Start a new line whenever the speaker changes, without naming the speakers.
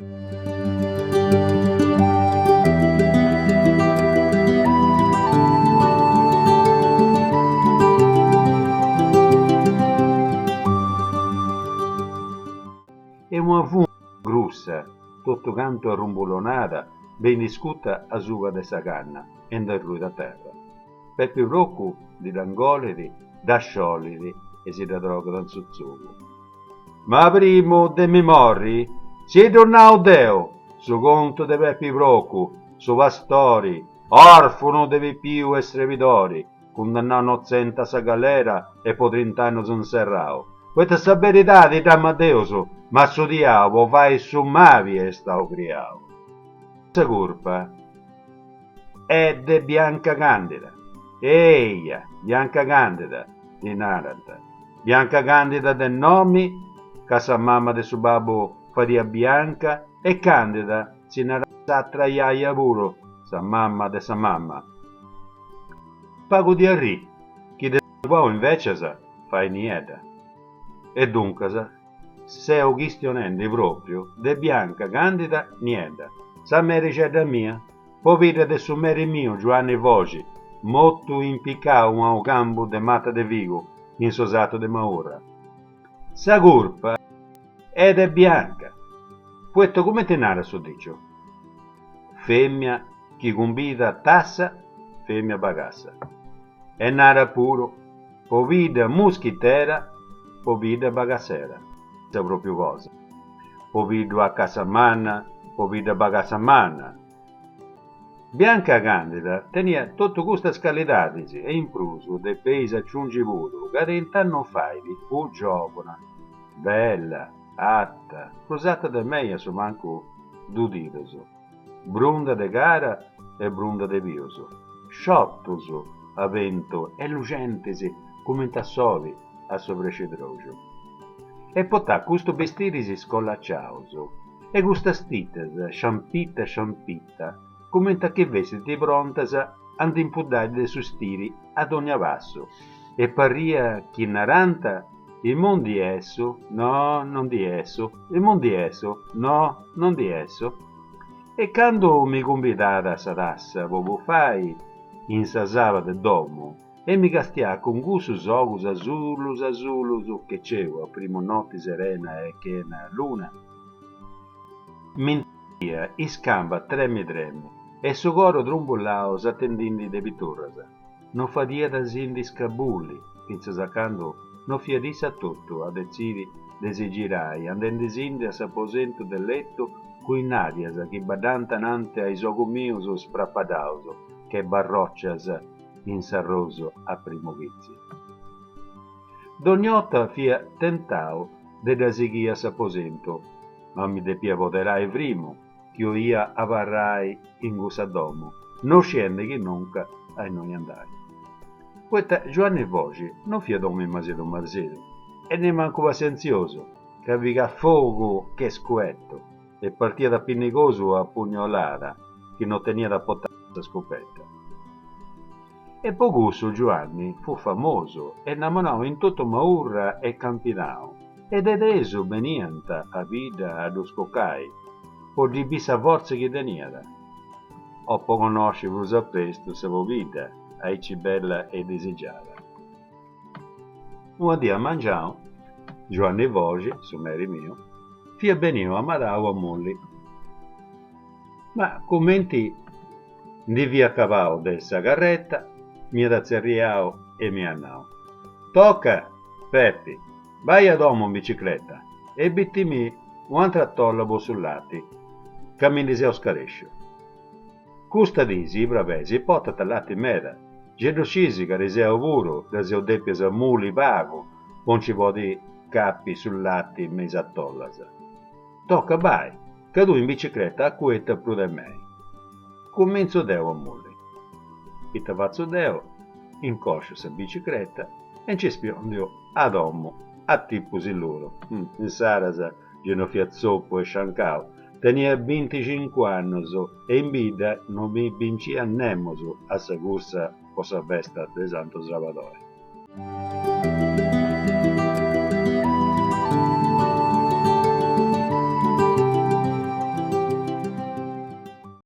E una fuma grussa, tutto canto arrumbulonata, ben discuta a suga de sa canna, e da ruita a terra. Per più rocco di d'angolidi, da sciolidi, e si da droga dal zuzzugo. Ma primo de mi morri, si tornao Deo, su conto de Peppi Brocco, su pastori, orfano de più e strevidori, condannato innocente a sa galera e po 30 anni son serrao. Questa sta verità di Amadeus, ma su diavolo fai su mavi e stau criao. Questa colpa è de Bianca Candida. Eia, Bianca Candida di Naranta. Bianca Candida del nome, casa mamma de su babbo faria Bianca, e Candida si narrà tra iaia puro, sa mamma de sa mamma. Pago di arri, chi de qua invece sa, fai niente. E dunque, se ho questionendi proprio, de Bianca Candida niente. Sa mericetta mia, poi vede de su meri mio Giovanni Voci, molto impiccato a un campo de Mata de Vigo, in sosato de Maura. Sa colpa è de Bianca. Questo come te narra su dicio? Femmia chi convida tassa, femmia bagassa. E narra puro, povida muschitera, povida bagassera. Sa proprio cosa. Povido a casa manna, povida bagassa manna. Bianca Candida tenia tutto questa scalidadisi e impruso de peisa aggiungivuto, che in tanto faidi fu giovana, bella, atta, cruzata de meia su manco dudidoso, brunda de gara e brunda de vioso, sciottoso a vento e lucentesi come in tassovi a soprecedrogio. E potà questo vestirisi scollacciauso, e questa stitas sciampitta, come che vestiti prontas ad impudare de sustiri ad ogni vasso, e parria chi naranta il mon di esso, no, non di esso, il mon di esso, no, non di esso. E quando mi convidava a sa tassa, vovo fai, in sa sala de domo, e mi castia con gusus ogus azulus, che c'evo a primo notte serena e che na luna, mentia, iscamba tremmi, e su coro trumbullaos attendindi de piturrasa. Non fadia da zindi scabulli, finza sacando non fiadisse a tutto, a decidi desigirai, andendo zindi a s'aposento del letto, cui nadias, che badantanante ai sogomiuso sprappadauso, che barroccias in sarroso a primo vizio. Dognota fia tentao de da sighia s'aposento, ma mi de pia poterai primo, che io avarrai in gusa domo, non scende che nunca a noi andai. Questa Giovanni Voci non fia domo in masedo marzedo, e ne manco pazienzioso, che avvica fuoco che scuetto, e partia da pinnicoso a pugnolata, che non tenia da portare scopetta. E poco su Giovanni fu famoso, e innamorò in tutto Maurra e Campinao, ed adesso venianta a vita ad uscocai, o di bisa forza che teniera. O po conosce plus a presto se vo vita, ai bella e desigiata. Un dia mangiao, Giovanni Voci, su meri mio, fia benio a Marau a Molli. Ma commenti di via cavao dessa carretta, mi razzerriao e mi annao. Tocca, Peppi, vai ad uomo in bicicletta e bittimi un'altra tollabo sul lati, cammini se oscarescio. Custa disi, bravesi, porta lati mera, gedo scisi riseo puro, da se deppias a muli vago, non ci vodi cappi sul lati mesa a tollasa. Tocca vai, che tu in bicicletta a cuetta più da me. Comincio deo a muli. Il tavazzo deo, incoscio sa bicicletta, e ci spiondio ad uomo, a tippusi loro. In sarasa, genofia zoppo e sciancao, tenia 25 anni e in vita non mi vincia nemmeno a sa corsa cosa vesta de Santo Salvatore.